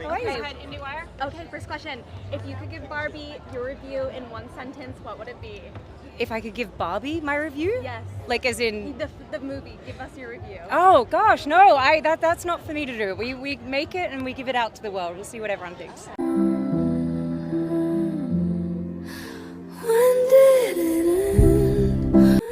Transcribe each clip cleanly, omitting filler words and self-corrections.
How are you? Go ahead, IndieWire. Okay, first question. If you could give Barbie your review in one sentence, what would it be? If I could give Barbie my review? Yes. Like as in... The movie. Give us your review. Oh gosh, no, that's not for me to do. We make it and we give it out to the world. We'll see what everyone thinks.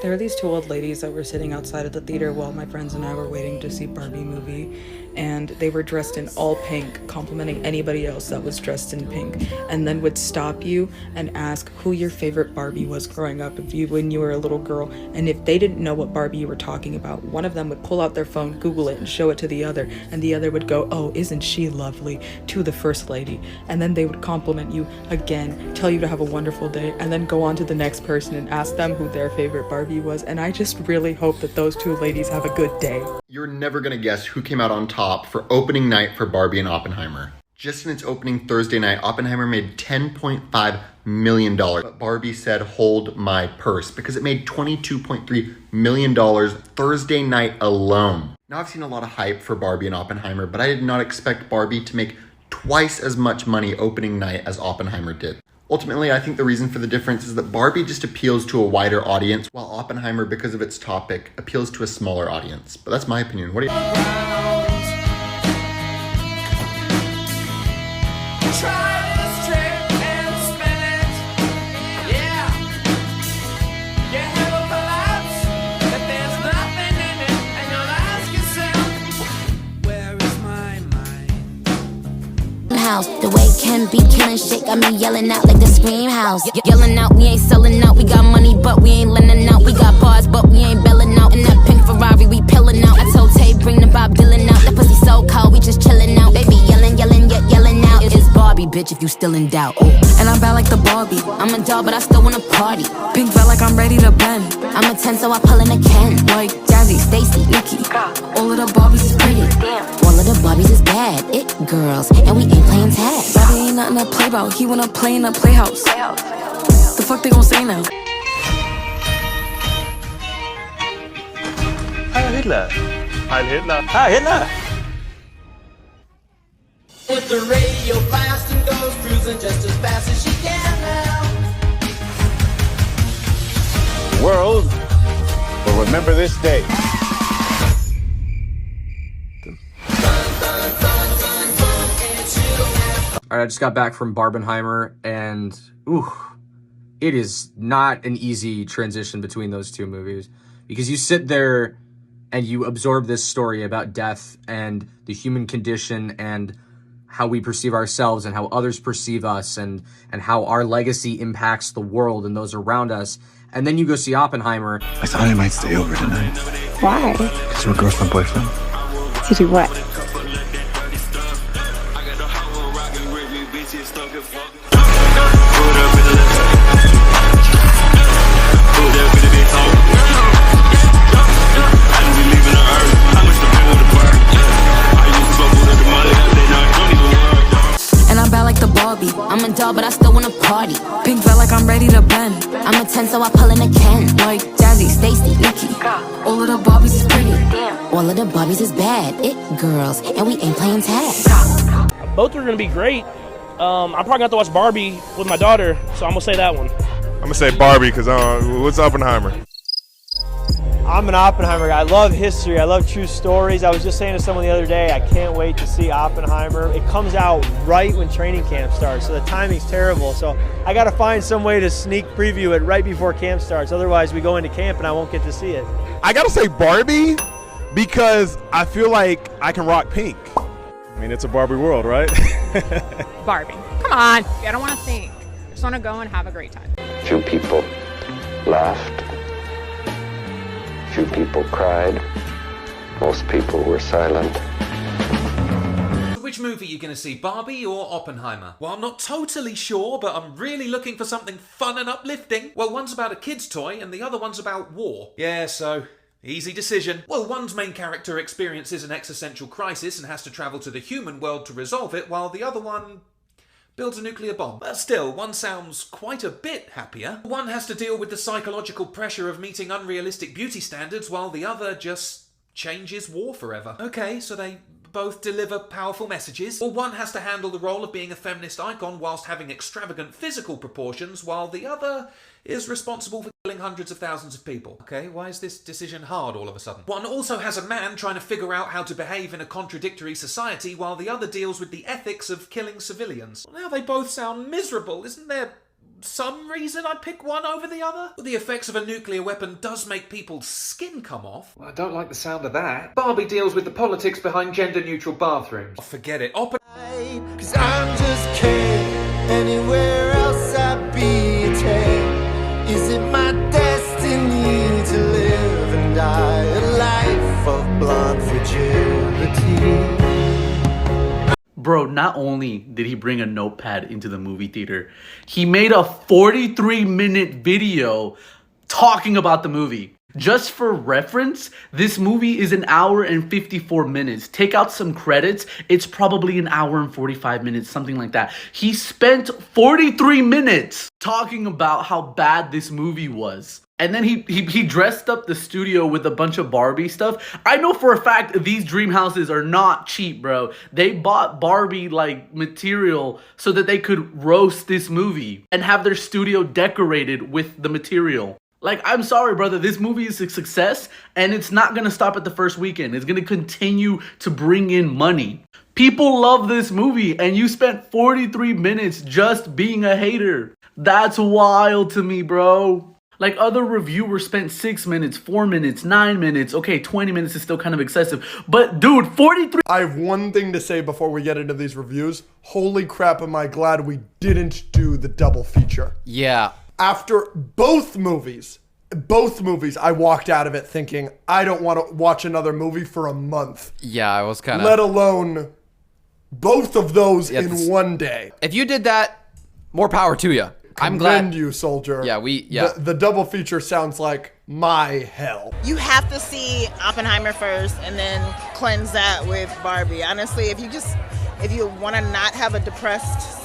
There were these two old ladies that were sitting outside of the theater while my friends and I were waiting to see Barbie movie, and they were dressed in all pink, complimenting anybody else that was dressed in pink, and then would stop you and ask who your favorite Barbie was growing up when you were a little girl. And if they didn't know what Barbie you were talking about, one of them would pull out their phone, Google it, and show it to the other, and the other would go, "Oh, isn't she lovely?" to the first lady, and then they would compliment you again, tell you to have a wonderful day, and then go on to the next person and ask them who their favorite Barbie was. And I just really hope that those two ladies have a good day. You're never gonna guess who came out on top for opening night for Barbie and Oppenheimer. Just in its opening Thursday night, Oppenheimer made $10.5 million. But Barbie said, "Hold my purse," because it made $22.3 million Thursday night alone. Now, I've seen a lot of hype for Barbie and Oppenheimer, but I did not expect Barbie to make twice as much money opening night as Oppenheimer did. Ultimately, I think the reason for the difference is that Barbie just appeals to a wider audience, while Oppenheimer, because of its topic, appeals to a smaller audience. But that's my opinion. What do you... The way Ken be killing shit got me yelling out like the Scream House. Yelling out, we ain't selling out. We got money, but we ain't lending out. We got bars, but we ain't belling out. In that pink Ferrari, we pillin' out. I told Tay, bring the Bob Dylan out. That pussy so cold, we just chillin' out. Baby, yelling, yet yelling out. It's Barbie, bitch, if you still in doubt. Ooh. And I'm bad like the Barbie. I'm a doll, but I still wanna party. Pink felt like I'm ready to bend. I'm a 10, so I pull in a Ken. Like Jazzy, Stacy, Nikki. All of the Barbies is pretty. All of the Barbies is bad. It girls, and we ain't playing tag. Bobby ain't nothing to play about. He wanna play in a playhouse. The fuck they gon' say now? Heil Hitler. Heil Hitler. Heil Hitler. With the radio blast and goes cruising just as fast as she can now. The world will remember this day. All right, I just got back from Barbenheimer, and it is not an easy transition between those two movies, because you sit there and you absorb this story about death and the human condition and how we perceive ourselves and how others perceive us and how our legacy impacts the world and those around us. And then you go see Oppenheimer. I thought I might stay over tonight. Why? Because we're girlfriend, boyfriend. To do what? And I'm bad like the Barbie. I'm a doll, but I still wanna party. Pink felt like I'm ready to bend. I'm a 10, so I pull in a Ken. Like Jazzy, Stacy, Nikki. All of the Barbies is pretty. All of the Barbies is bad. It girls, and we ain't playing tag. Both are gonna be great. I'm probably gonna have to watch Barbie with my daughter, so I'm gonna say that one. I'm gonna say Barbie because what's Oppenheimer? I'm an Oppenheimer guy. I love history. I love true stories. I was just saying to someone the other day, I can't wait to see Oppenheimer. It comes out right when training camp starts, so the timing's terrible. So I got to find some way to sneak preview it right before camp starts. Otherwise, we go into camp and I won't get to see it. I gotta say Barbie because I feel like I can rock pink. I mean, it's a Barbie world, right? Barbie. Come on. I don't want to think. I just want to go and have a great time. Few people laughed. Few people cried. Most people were silent. Which movie are you going to see, Barbie or Oppenheimer? Well, I'm not totally sure, but I'm really looking for something fun and uplifting. Well, one's about a kid's toy and the other one's about war. Yeah, so... easy decision. Well, one's main character experiences an existential crisis and has to travel to the human world to resolve it, while the other one builds a nuclear bomb. But still, one sounds quite a bit happier. One has to deal with the psychological pressure of meeting unrealistic beauty standards, while the other just changes war forever. Okay, so they both deliver powerful messages, or one has to handle the role of being a feminist icon whilst having extravagant physical proportions, while the other is responsible for killing hundreds of thousands of people. Okay, why is this decision hard all of a sudden? One also has a man trying to figure out how to behave in a contradictory society, while the other deals with the ethics of killing civilians. Well, now they both sound miserable. Isn't there some reason I'd pick one over the other? Well, the effects of a nuclear weapon does make people's skin come off. Well, I don't like the sound of that. Barbie deals with the politics behind gender-neutral bathrooms. Oh, forget it. 'Cause I'm just king. Anywhere else I'd be a 10. Is it my destiny to live and die a life of blonde fragility? Bro, not only did he bring a notepad into the movie theater, he made a 43-minute video talking about the movie. Just for reference, this movie is an hour and 54 minutes. Take out some credits, it's probably an hour and 45 minutes, something like that. He spent 43 minutes talking about how bad this movie was. And then he dressed up the studio with a bunch of Barbie stuff. I know for a fact these dream houses are not cheap, bro. They bought Barbie like material so that they could roast this movie and have their studio decorated with the material. Like, I'm sorry, brother, this movie is a success and it's not gonna stop at the first weekend. It's gonna continue to bring in money. People love this movie and you spent 43 minutes just being a hater. That's wild to me, bro. Like, other reviewers spent 6 minutes, 4 minutes, 9 minutes. Okay, 20 minutes is still kind of excessive. But, dude, 43... I have one thing to say before we get into these reviews. Holy crap, am I glad we didn't do the double feature. Yeah. After both movies, I walked out of it thinking, I don't want to watch another movie for a month. Yeah, I was kind of... Let alone both of those in one day. If you did that, more power to you. I'm Commend glad you, soldier. Yeah, The double feature sounds like my hell. You have to see Oppenheimer first and then cleanse that with Barbie. Honestly, if you want to not have a depressed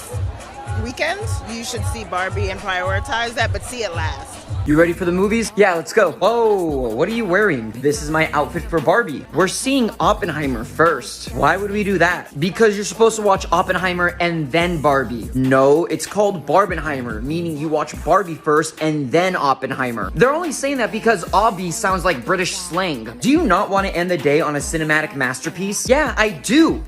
weekend, you should see Barbie and prioritize that, but see it last. You ready for the movies? Yeah, let's go. Oh, what are you wearing? This is my outfit for Barbie. We're seeing Oppenheimer first. Why would we do that? Because you're supposed to watch Oppenheimer and then Barbie. No, it's called Barbenheimer, meaning you watch Barbie first and then Oppenheimer. They're only saying that because obby sounds like British slang. Do you not want to end the day on a cinematic masterpiece? Yeah, I do.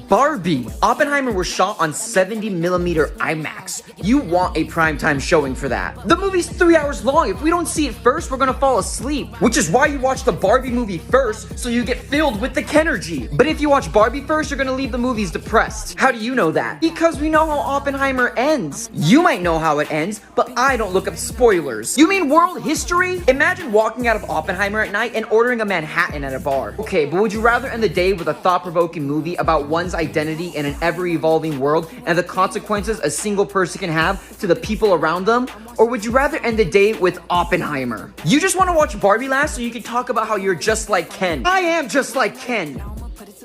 Barbie. Oppenheimer was shot on 70mm IMAX. You want a primetime showing for that. The movie's 3 hours long. If we don't see it first, we're gonna fall asleep. Which is why you watch the Barbie movie first, so you get filled with the Kenergy. But if you watch Barbie first, you're gonna leave the movies depressed. How do you know that? Because we know how Oppenheimer ends. You might know how it ends, but I don't look up spoilers. You mean world history? Imagine walking out of Oppenheimer at night and ordering a Manhattan at a bar. Okay, but would you rather end the day with a thought-provoking movie about one's identity in an ever-evolving world and the consequences a single person can have to the people around them? Or would you rather end the day with Oppenheimer? You just want to watch Barbie last so you can talk about how you're just like Ken. I am just like Ken.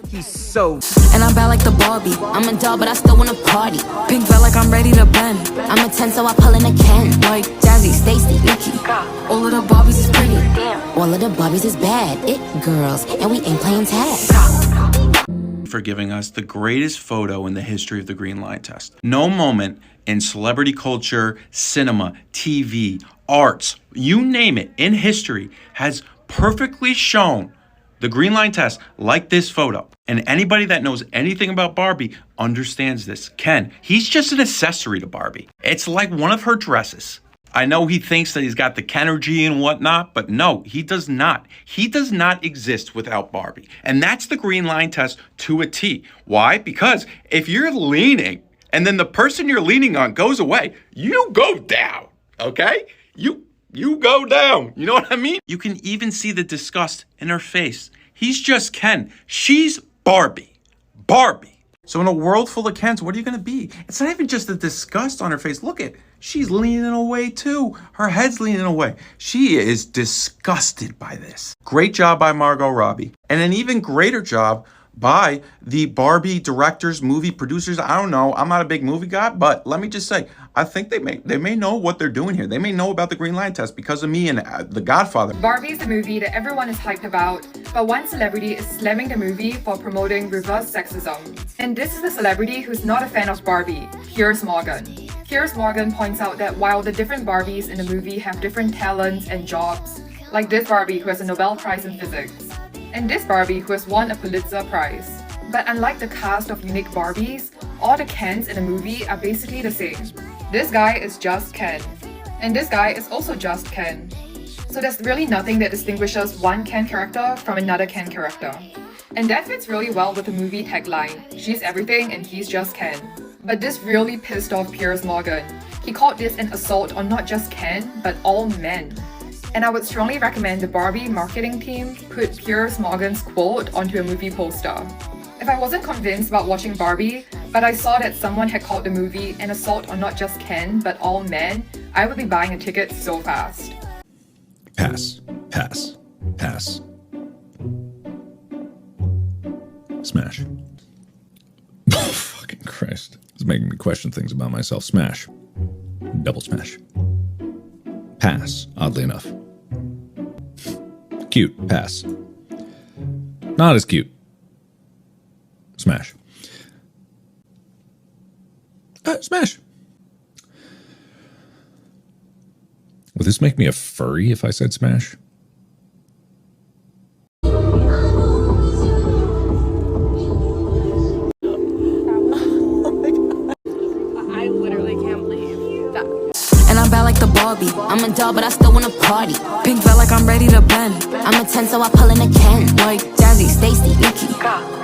He's so... And I'm bad like the Barbie. I'm a doll, but I still wanna party. Pink felt like I'm ready to bend. I'm a 10, so I pull in a Ken. Like Jazzy, Stacy, Nikki. All of the Barbies is pretty. All of the Barbies is bad. It girls, and we ain't playing tag. For giving us the greatest photo in the history of the Green Line Test. No moment in celebrity culture, cinema, TV, arts, you name it, in history has perfectly shown the Green Line Test like this photo. And anybody that knows anything about Barbie understands this. Ken, he's just an accessory to Barbie. It's like one of her dresses. I know he thinks that he's got the Kenergy and whatnot, but no, he does not. He does not exist without Barbie. And that's the Green Line Test to a T. Why? Because if you're leaning and then the person you're leaning on goes away, you go down, okay? You go down. You know what I mean? You can even see the disgust in her face. He's just Ken. She's Barbie. Barbie. So in a world full of Kens, what are you going to be? It's not even just the disgust on her face. Look at, she's leaning away too. Her head's leaning away. She is disgusted by this. Great job by Margot Robbie. And an even greater job by the Barbie directors, movie producers. I don't know. I'm not a big movie guy, but let me just say, I think they may know what they're doing here. They may know about the green light test because of me and The Godfather. Barbie is the movie that everyone is hyped about, but one celebrity is slamming the movie for promoting reverse sexism. And this is the celebrity who's not a fan of Barbie, Piers Morgan. Piers Morgan points out that while the different Barbies in the movie have different talents and jobs, like this Barbie who has a Nobel Prize in Physics, and this Barbie who has won a Pulitzer Prize. But unlike the cast of unique Barbies, all the Kens in the movie are basically the same. This guy is just Ken, and this guy is also just Ken. So there's really nothing that distinguishes one Ken character from another Ken character. And that fits really well with the movie tagline, she's everything and he's just Ken. But this really pissed off Piers Morgan. He called this an assault on not just Ken, but all men. And I would strongly recommend the Barbie marketing team put Piers Morgan's quote onto a movie poster. If I wasn't convinced about watching Barbie, but I saw that someone had called the movie an assault on not just Ken, but all men, I would be buying a ticket so fast. Pass. Pass. Pass. Smash. Oh, fucking Christ. It's making me question things about myself. Smash. Double smash. Pass, oddly enough. Cute. Pass. Not as cute. Smash. Smash. Would this make me a furry if I said smash? I literally can't believe that. And I'm bad like the Barbie. I'm a doll, but I still wanna party. Pink felt like I'm ready to bend. I'm a 10, so I pull in a Ken. Like Jazzy, Stacy, Nikki.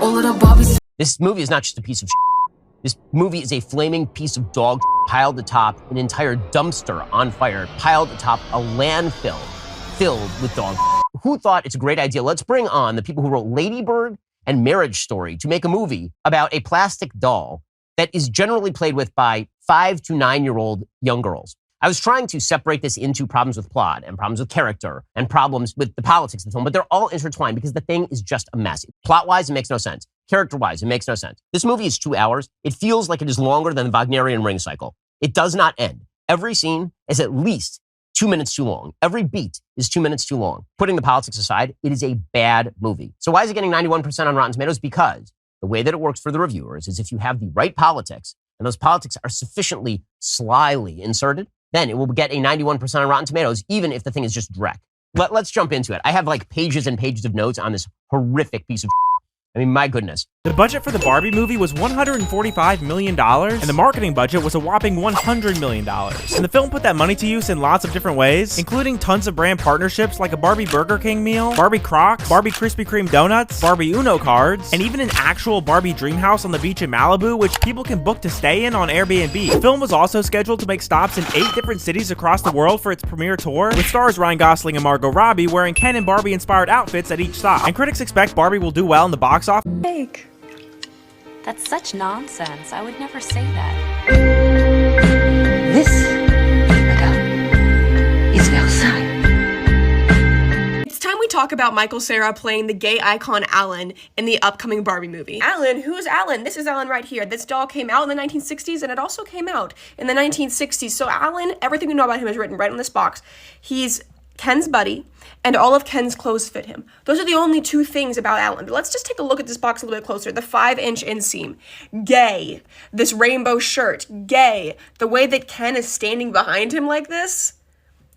All of the Barbies. This movie is not just a piece of shit. This movie is a flaming piece of dog shit piled atop an entire dumpster on fire, piled atop a landfill filled with dog shit. Who thought it's a great idea? Let's bring on the people who wrote Lady Bird and Marriage Story to make a movie about a plastic doll that is generally played with by 5 to 9-year-old young girls. I was trying to separate this into problems with plot and problems with character and problems with the politics of the film, but they're all intertwined because the thing is just a mess. Plot-wise, it makes no sense. Character-wise, it makes no sense. This movie is 2 hours. It feels like it is longer than the Wagnerian ring cycle. It does not end. Every scene is at least 2 minutes too long. Every beat is 2 minutes too long. Putting the politics aside, it is a bad movie. So why is it getting 91% on Rotten Tomatoes? Because the way that it works for the reviewers is if you have the right politics, and those politics are sufficiently slyly inserted, then it will get a 91% on Rotten Tomatoes, even if the thing is just dreck. Let's jump into it. I have like pages and pages of notes on this horrific piece of shit. I mean, my goodness. The budget for the Barbie movie was $145 million, and the marketing budget was a whopping $100 million. And the film put that money to use in lots of different ways, including tons of brand partnerships like a Barbie Burger King meal, Barbie Crocs, Barbie Krispy Kreme donuts, Barbie Uno cards, and even an actual Barbie dream house on the beach in Malibu, which people can book to stay in on Airbnb. The film was also scheduled to make stops in 8 different cities across the world for its premiere tour, with stars Ryan Gosling and Margot Robbie wearing Ken and Barbie inspired outfits at each stop. And critics expect Barbie will do well in the box office. Fake. That's such nonsense. I would never say that. This, madame, is Versailles. It's time we talk about Michael Cera playing the gay icon Alan in the upcoming Barbie movie. Alan? Who's Alan? This is Alan right here. This doll came out in the 1960s and it also came out in the 1960s. So Alan, everything we know about him is written right on this box. He's Ken's buddy, and all of Ken's clothes fit him. Those are the only 2 things about Alan. But let's just take a look at this box a little bit closer. The 5-inch inseam, gay. This rainbow shirt, gay. The way that Ken is standing behind him like this.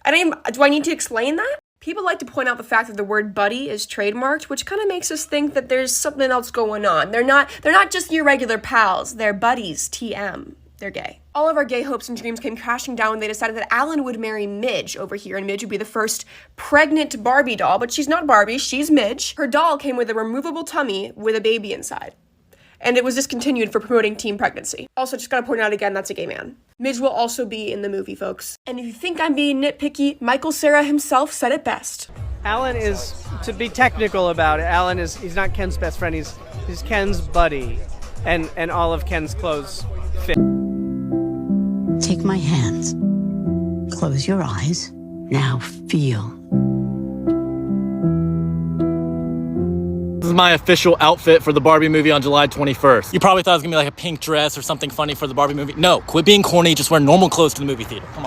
Do I need to explain that? People like to point out the fact that the word buddy is trademarked, which kind of makes us think that there's something else going on. They're not just your regular pals. They're buddies, TM. They're gay. All of our gay hopes and dreams came crashing down when they decided that Alan would marry Midge over here, and Midge would be the first pregnant Barbie doll, but she's not Barbie, she's Midge. Her doll came with a removable tummy with a baby inside. And it was discontinued for promoting teen pregnancy. Also, just gotta point out again, that's a gay man. Midge will also be in the movie, folks. And if you think I'm being nitpicky, Michael Cera himself said it best. Alan is, to be technical about it, he's not Ken's best friend, he's Ken's buddy. And all of Ken's clothes fit. Take my hands. Close your eyes. Now feel. This my official outfit for the Barbie movie on July 21st. You probably thought it was gonna be like a pink dress or something funny for the Barbie movie. No, quit being corny, just wear normal clothes to the movie theater. Come on.